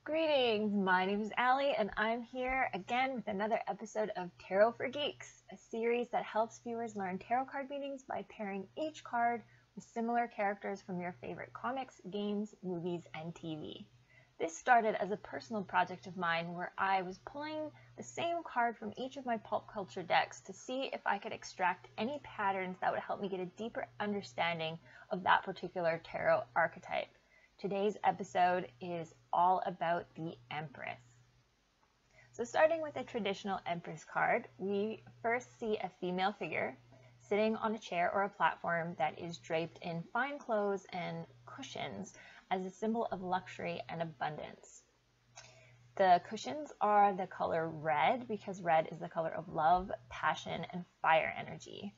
Greetings, my name is Allie, and I'm here again with another episode of Tarot for Geeks, a series that helps viewers learn tarot card meanings by pairing each card with similar characters from your favorite comics, games, movies, and TV. This started as a personal project of mine where I was pulling the same card from each of my pulp culture decks to see if I could extract any patterns that would help me get a deeper understanding of that particular tarot archetype. Today's episode is all about the Empress. So starting with a traditional Empress card, we first see a female figure sitting on a chair or a platform that is draped in fine clothes and cushions as a symbol of luxury and abundance. The cushions are the color red because red is the color of love, passion, and fire energy.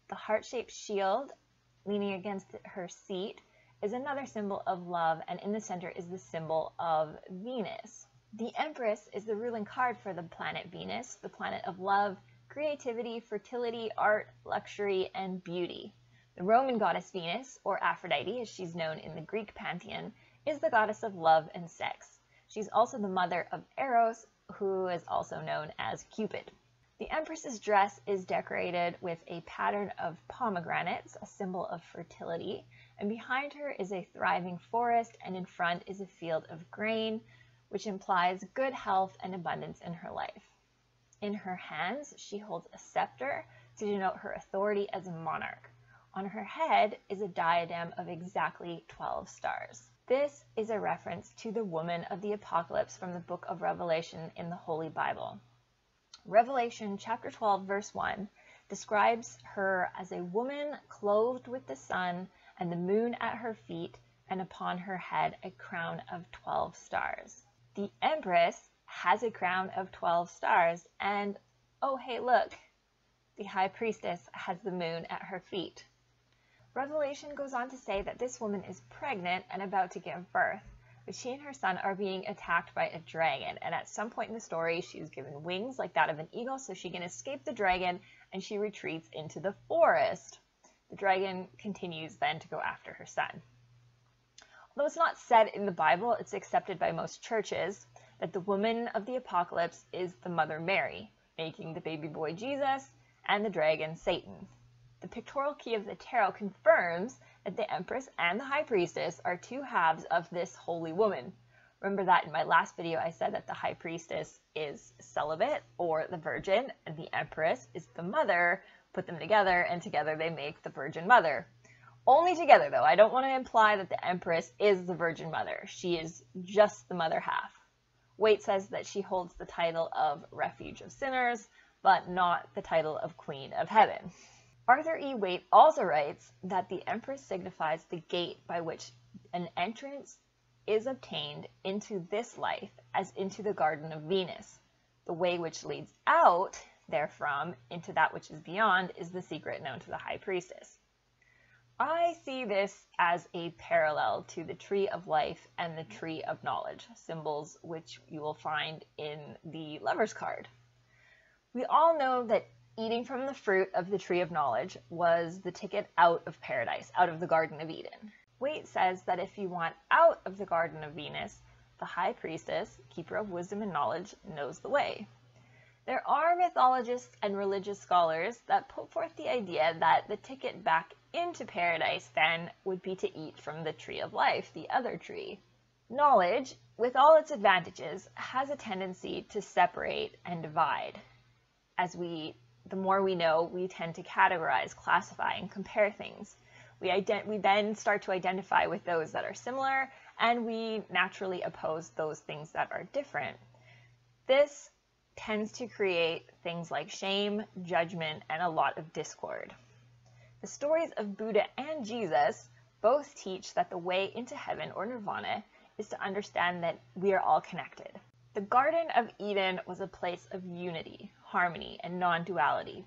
The heart-shaped shield leaning against her seat is another symbol of love, and in the center is the symbol of Venus. The Empress is the ruling card for the planet Venus, the planet of love, creativity, fertility, art, luxury, and beauty. The Roman goddess Venus, or Aphrodite as she's known in the Greek pantheon, is the goddess of love and sex. She's also the mother of Eros, who is also known as Cupid. The Empress's dress is decorated with a pattern of pomegranates, a symbol of fertility, and behind her is a thriving forest, and in front is a field of grain, which implies good health and abundance in her life. In her hands, she holds a scepter to denote her authority as a monarch. On her head is a diadem of exactly 12 stars. This is a reference to the woman of the apocalypse from the book of Revelation in the Holy Bible. Revelation chapter 12 verse 1 describes her as a woman clothed with the sun and the moon at her feet, and upon her head a crown of 12 stars. The Empress has a crown of 12 stars, and oh hey look, the High Priestess has the moon at her feet. Revelation goes on to say that this woman is pregnant and about to give birth, but she and her son are being attacked by a dragon, and at some point in the story she's given wings like that of an eagle so she can escape the dragon, and she retreats into the forest. The dragon continues then to go after her son. Although it's not said in the Bible, it's accepted by most churches that the woman of the apocalypse is the Mother Mary, making the baby boy Jesus and the dragon Satan. The pictorial key of the tarot confirms that the Empress and the High Priestess are two halves of this holy woman. Remember that in my last video I said that the High Priestess is celibate or the Virgin, and the Empress is the mother. Put them together, and together they make the Virgin Mother. Only together, though. I don't want to imply that the Empress is the Virgin Mother. She is just the mother half. Waite says that she holds the title of Refuge of Sinners, but not the title of Queen of Heaven. Arthur E. Waite also writes that the Empress signifies the gate by which an entrance is obtained into this life as into the Garden of Venus. The way which leads out therefrom into that which is beyond is the secret known to the High Priestess. I see this as a parallel to the Tree of Life and the Tree of Knowledge, symbols which you will find in the Lover's card. We all know that eating from the fruit of the Tree of Knowledge was the ticket out of paradise, out of the Garden of Eden. Waite says that if you want out of the Garden of Venus, the High Priestess, keeper of wisdom and knowledge, knows the way. There are mythologists and religious scholars that put forth the idea that the ticket back into paradise then would be to eat from the Tree of Life, the other tree. Knowledge, with all its advantages, has a tendency to separate and divide. The more we know, we tend to categorize, classify, and compare things. We then start to identify with those that are similar, and we naturally oppose those things that are different. This tends to create things like shame, judgment, and a lot of discord. The stories of Buddha and Jesus both teach that the way into heaven or nirvana is to understand that we are all connected. The Garden of Eden was a place of unity, harmony, and non-duality.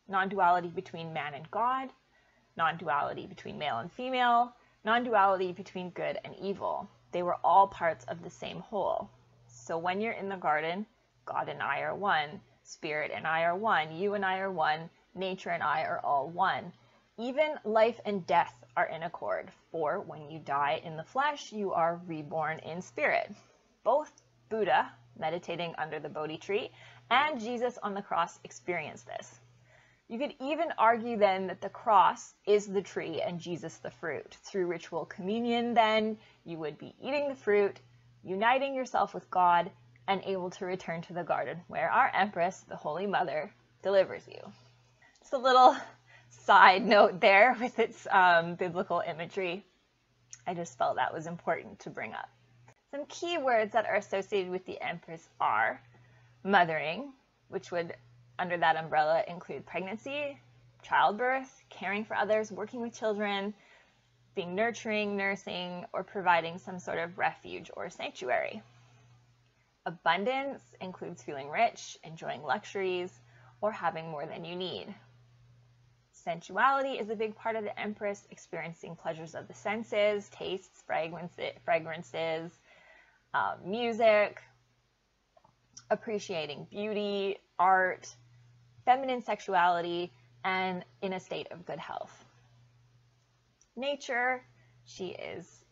Non-duality between man and God, non-duality between male and female, non-duality between good and evil. They were all parts of the same whole. So when you're in the garden, God and I are one, Spirit and I are one, you and I are one, nature and I are all one. Even life and death are in accord, for when you die in the flesh, you are reborn in spirit. Both Buddha, meditating under the Bodhi tree, and Jesus on the cross experienced this. You could even argue then that the cross is the tree and Jesus the fruit. Through ritual communion then, you would be eating the fruit, uniting yourself with God, and able to return to the garden where our Empress, the Holy Mother, delivers you. Just a little side note there with its biblical imagery. I just felt that was important to bring up. Some key words that are associated with the Empress are mothering, which would, under that umbrella, include pregnancy, childbirth, caring for others, working with children, being nurturing, nursing, or providing some sort of refuge or sanctuary. Abundance includes feeling rich, enjoying luxuries, or having more than you need. Sensuality is a big part of the Empress, experiencing pleasures of the senses, tastes, fragrances, music, appreciating beauty, art, feminine sexuality, and in a state of good health. Nature, she is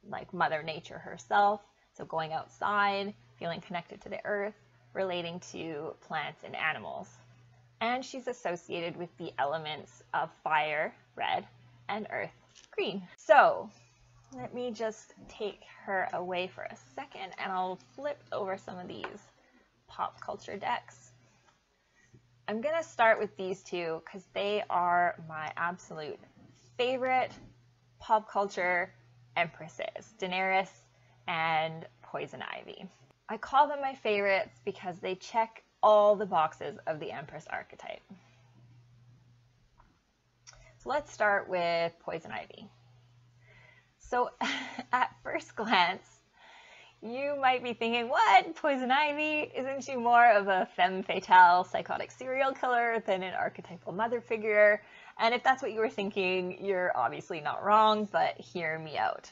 like Mother Nature herself, so going outside, feeling connected to the earth, relating to plants and animals. And she's associated with the elements of fire, red, and earth, green. So let me just take her away for a second and I'll flip over some of these pop culture decks. I'm going to start with these two because they are my absolute favorite pop culture empresses, Daenerys and Poison Ivy. I call them my favorites because they check all the boxes of the Empress archetype. So let's start with Poison Ivy. So at first glance, you might be thinking, what? Poison Ivy? Isn't she more of a femme fatale psychotic serial killer than an archetypal mother figure? And if that's what you were thinking, you're obviously not wrong, but hear me out.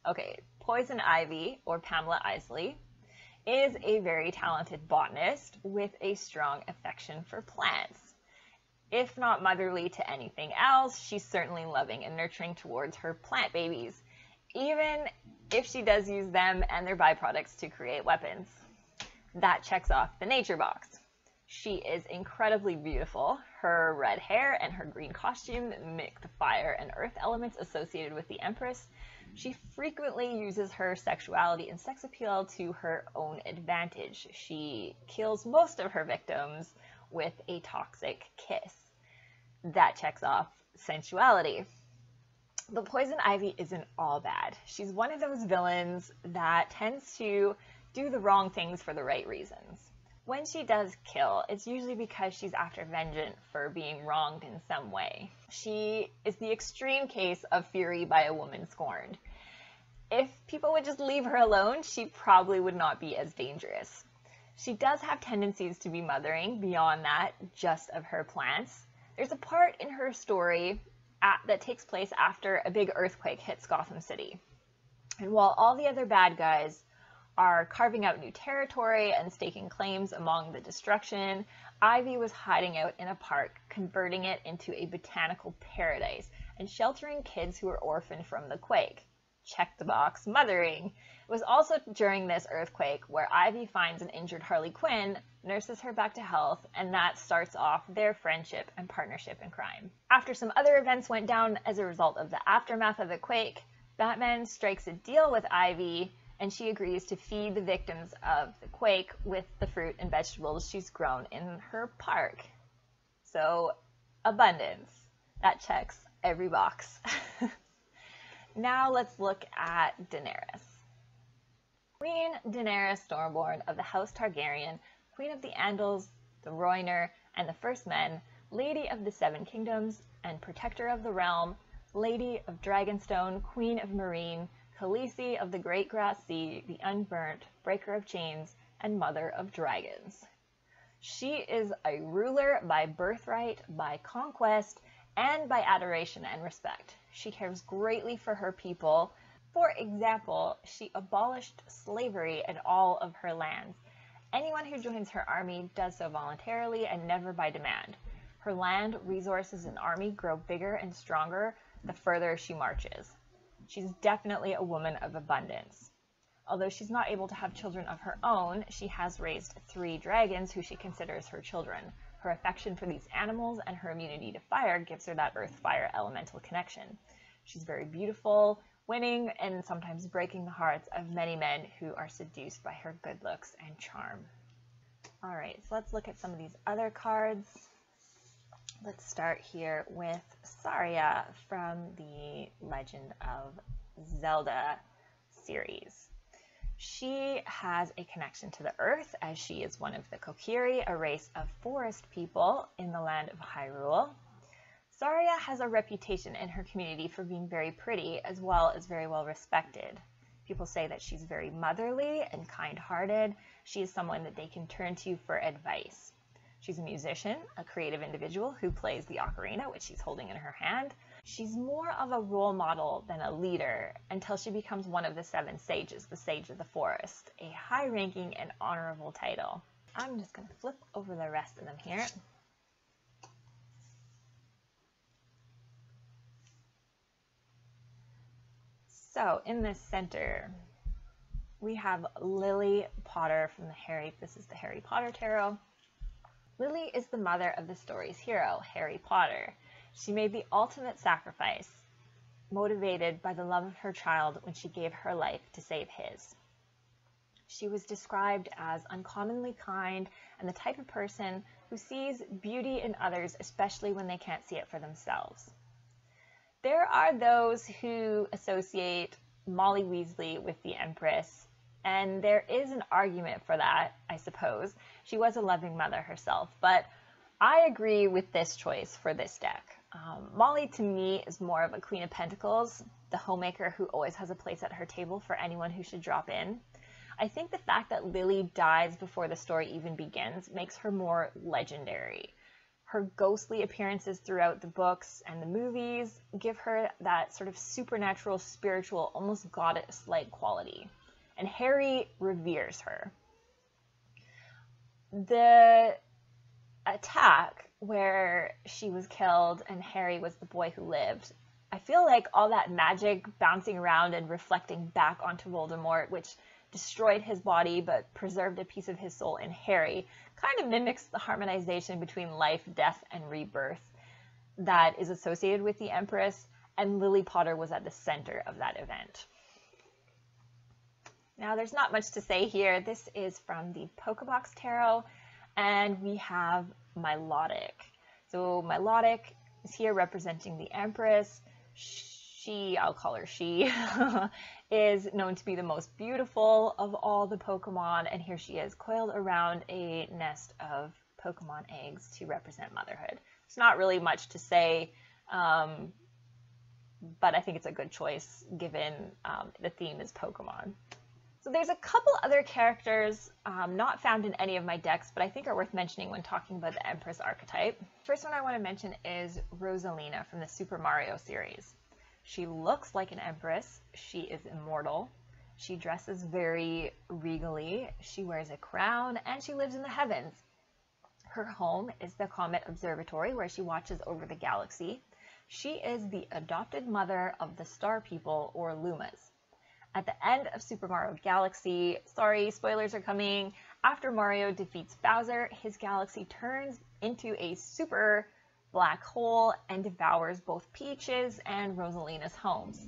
Okay, Poison Ivy, or Pamela Isley, is a very talented botanist with a strong affection for plants. If not motherly to anything else, she's certainly loving and nurturing towards her plant babies, even if she does use them and their byproducts to create weapons. That checks off the nature box. She is incredibly beautiful. Her red hair and her green costume mimic the fire and earth elements associated with the Empress. She frequently uses her sexuality and sex appeal to her own advantage. She kills most of her victims with a toxic kiss. That checks off sensuality. But Poison Ivy isn't all bad. She's one of those villains that tends to do the wrong things for the right reasons. When she does kill, it's usually because she's after vengeance for being wronged in some way. She is the extreme case of fury by a woman scorned. If people would just leave her alone, she probably would not be as dangerous. She does have tendencies to be mothering beyond that, just of her plants. There's a part in her story that takes place after a big earthquake hits Gotham City. And while all the other bad guys are carving out new territory and staking claims among the destruction, Ivy was hiding out in a park, converting it into a botanical paradise and sheltering kids who were orphaned from the quake. Check the box, mothering. It was also during this earthquake where Ivy finds an injured Harley Quinn, nurses her back to health, and that starts off their friendship and partnership in crime. After some other events went down as a result of the aftermath of the quake, Batman strikes a deal with Ivy, and she agrees to feed the victims of the quake with the fruit and vegetables she's grown in her park. So, abundance. That checks every box. Now let's look at Daenerys. Queen Daenerys Stormborn of the House Targaryen, Queen of the Andals, the Rhoynar, and the First Men, Lady of the Seven Kingdoms, and Protector of the Realm, Lady of Dragonstone, Queen of Meereen, Khaleesi of the Great Grass Sea, the Unburnt, Breaker of Chains, and Mother of Dragons. She is a ruler by birthright, by conquest, and by adoration and respect. She cares greatly for her people. For example, she abolished slavery in all of her lands. Anyone who joins her army does so voluntarily and never by demand. Her land, resources, and army grow bigger and stronger the further she marches. She's definitely a woman of abundance. Although she's not able to have children of her own, she has raised 3 dragons who she considers her children. Her affection for these animals and her immunity to fire gives her that earth-fire elemental connection. She's very beautiful, winning and sometimes breaking the hearts of many men who are seduced by her good looks and charm. Alright, so let's look at some of these other cards. Let's start here with Saria from the Legend of Zelda series. She has a connection to the earth as she is one of the Kokiri, a race of forest people in the land of Hyrule. Saria has a reputation in her community for being very pretty as well as very well respected. People say that she's very motherly and kind-hearted. She is someone that they can turn to for advice. She's a musician, a creative individual who plays the ocarina, which she's holding in her hand. She's more of a role model than a leader until she becomes one of the 7 sages, the Sage of the Forest, a high-ranking and honorable title. I'm just going to flip over the rest of them here. So in the center, we have Lily Potter from this is the Harry Potter Tarot. Lily is the mother of the story's hero, Harry Potter. She made the ultimate sacrifice, motivated by the love of her child when she gave her life to save his. She was described as uncommonly kind and the type of person who sees beauty in others, especially when they can't see it for themselves. There are those who associate Molly Weasley with the Empress, and there is an argument for that, I suppose. She was a loving mother herself, but I agree with this choice for this deck. Molly, to me, is more of a Queen of Pentacles, the homemaker who always has a place at her table for anyone who should drop in. I think the fact that Lily dies before the story even begins makes her more legendary. Her ghostly appearances throughout the books and the movies give her that sort of supernatural, spiritual, almost goddess-like quality. And Harry reveres her. The attack where she was killed and Harry was the boy who lived, I feel like all that magic bouncing around and reflecting back onto Voldemort, which destroyed his body but preserved a piece of his soul in Harry, kind of mimics the harmonization between life, death, and rebirth that is associated with the Empress, and Lily Potter was at the center of that event. Now, there's not much to say here. This is from the Pokebox Tarot, and we have Milotic. So Milotic is here representing the Empress. I'll call her she, is known to be the most beautiful of all the Pokemon, and here she is coiled around a nest of Pokemon eggs to represent motherhood. It's not really much to say, but I think it's a good choice given the theme is Pokemon. So there's a couple other characters not found in any of my decks, but I think are worth mentioning when talking about the Empress archetype. First one I want to mention is Rosalina from the Super Mario series. She looks like an empress. She is immortal. She dresses very regally. She wears a crown, and she lives in the heavens. Her home is the Comet Observatory, where she watches over the galaxy. She is the adopted mother of the Star People, or Lumas. At the end of Super Mario Galaxy, sorry, spoilers are coming, after Mario defeats Bowser, his galaxy turns into a super black hole and devours both Peach's and Rosalina's homes.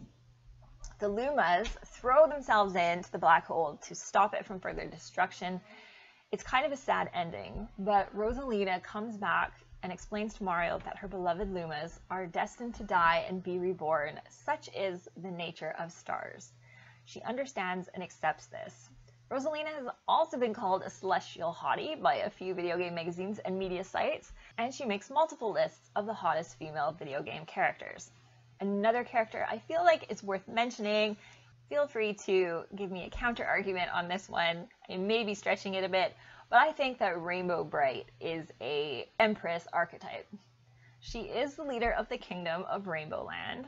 The Lumas throw themselves into the black hole to stop it from further destruction. It's kind of a sad ending, but Rosalina comes back and explains to Mario that her beloved Lumas are destined to die and be reborn. Such is the nature of stars. She understands and accepts this. Rosalina has also been called a celestial hottie by a few video game magazines and media sites, and she makes multiple lists of the hottest female video game characters. Another character I feel like is worth mentioning, feel free to give me a counter argument on this one. I may be stretching it a bit, but I think that Rainbow Bright is a Empress archetype. She is the leader of the kingdom of Rainbow Land.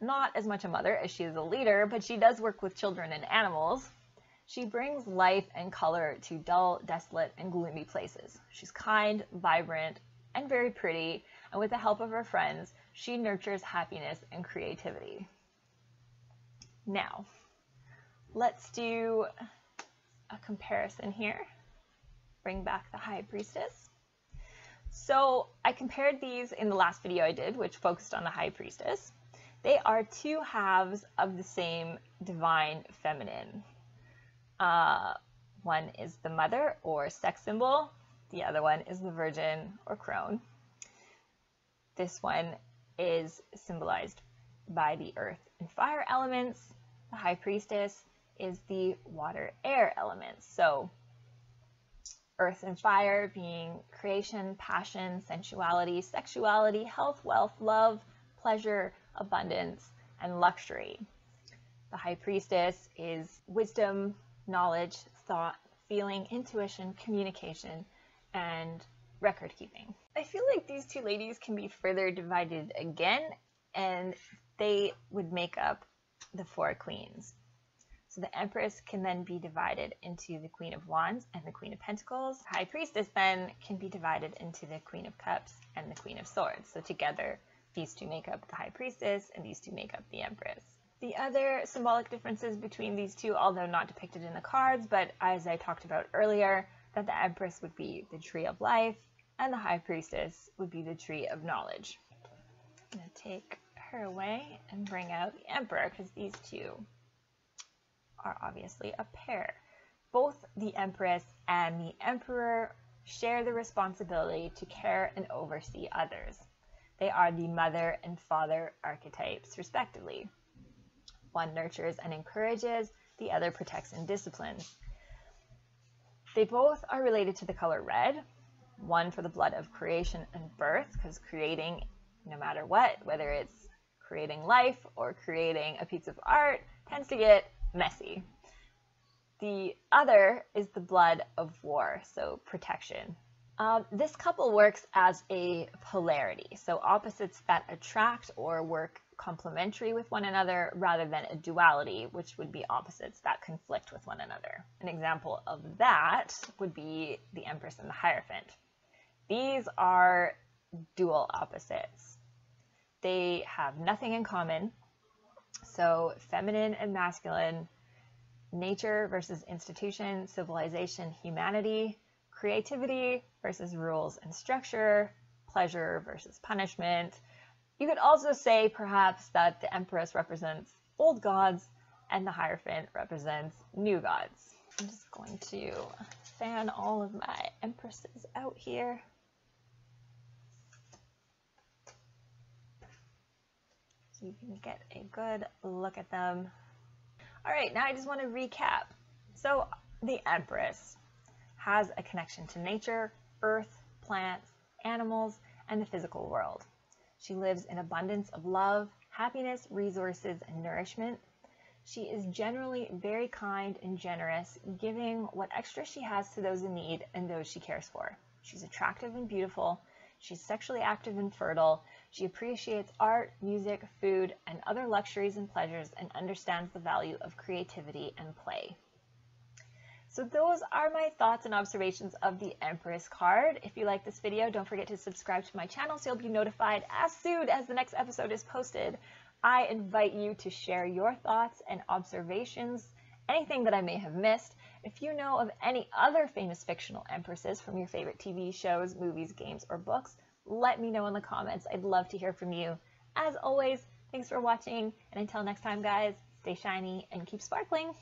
Not as much a mother as she is a leader, but she does work with children and animals. She brings life and color to dull, desolate, and gloomy places. She's kind, vibrant, and very pretty, and with the help of her friends, she nurtures happiness and creativity. Now, Let's do a comparison here. Bring back the High Priestess. So I compared these in the last video I did, which focused on the High Priestess. They are two halves of the same divine feminine. One is the mother or sex symbol. The other one is the virgin or crone. This one is symbolized by the earth and fire elements. The High Priestess is the water air elements. So earth and fire being creation, passion, sensuality, sexuality, health, wealth, love, pleasure, abundance, and luxury. The High Priestess is wisdom, knowledge, thought, feeling, intuition, communication, and record keeping. I feel like these two ladies can be further divided again, and they would make up the four queens. So the Empress can then be divided into the Queen of Wands and the Queen of Pentacles. The High Priestess then can be divided into the Queen of Cups and the Queen of Swords. So together, these two make up the High Priestess and these two make up the Empress. The other symbolic differences between these two, although not depicted in the cards, but as I talked about earlier, that the Empress would be the Tree of Life and the High Priestess would be the Tree of Knowledge. I'm going to take her away and bring out the Emperor, because these two are obviously a pair. Both the Empress and the Emperor share the responsibility to care and oversee others. They are the mother and father archetypes, respectively. One nurtures and encourages, the other protects and disciplines. They both are related to the color red, one for the blood of creation and birth, because creating, no matter what, whether it's creating life or creating a piece of art, tends to get messy. The other is the blood of war, so protection. This couple works as a polarity, so opposites that attract or work complementary with one another rather than a duality, which would be opposites that conflict with one another. An example of that would be the Empress and the Hierophant. These are dual opposites. They have nothing in common. So feminine and masculine, nature versus institution, civilization, humanity, creativity versus rules and structure, pleasure versus punishment. You could also say perhaps that the Empress represents old gods and the Hierophant represents new gods. I'm just going to fan all of my Empresses out here. So you can get a good look at them. All right, now I just want to recap. So the Empress has a connection to nature, earth, plants, animals, and the physical world. She lives in abundance of love, happiness, resources, and nourishment. She is generally very kind and generous, giving what extra she has to those in need and those she cares for. She's attractive and beautiful. She's sexually active and fertile. She appreciates art, music, food, and other luxuries and pleasures, and understands the value of creativity and play. So those are my thoughts and observations of the Empress card. If you like this video, don't forget to subscribe to my channel so you'll be notified as soon as the next episode is posted. I invite you to share your thoughts and observations, anything that I may have missed. If you know of any other famous fictional empresses from your favorite TV shows, movies, games, or books, let me know in the comments. I'd love to hear from you. As always, thanks for watching, and until next time, guys, stay shiny and keep sparkling.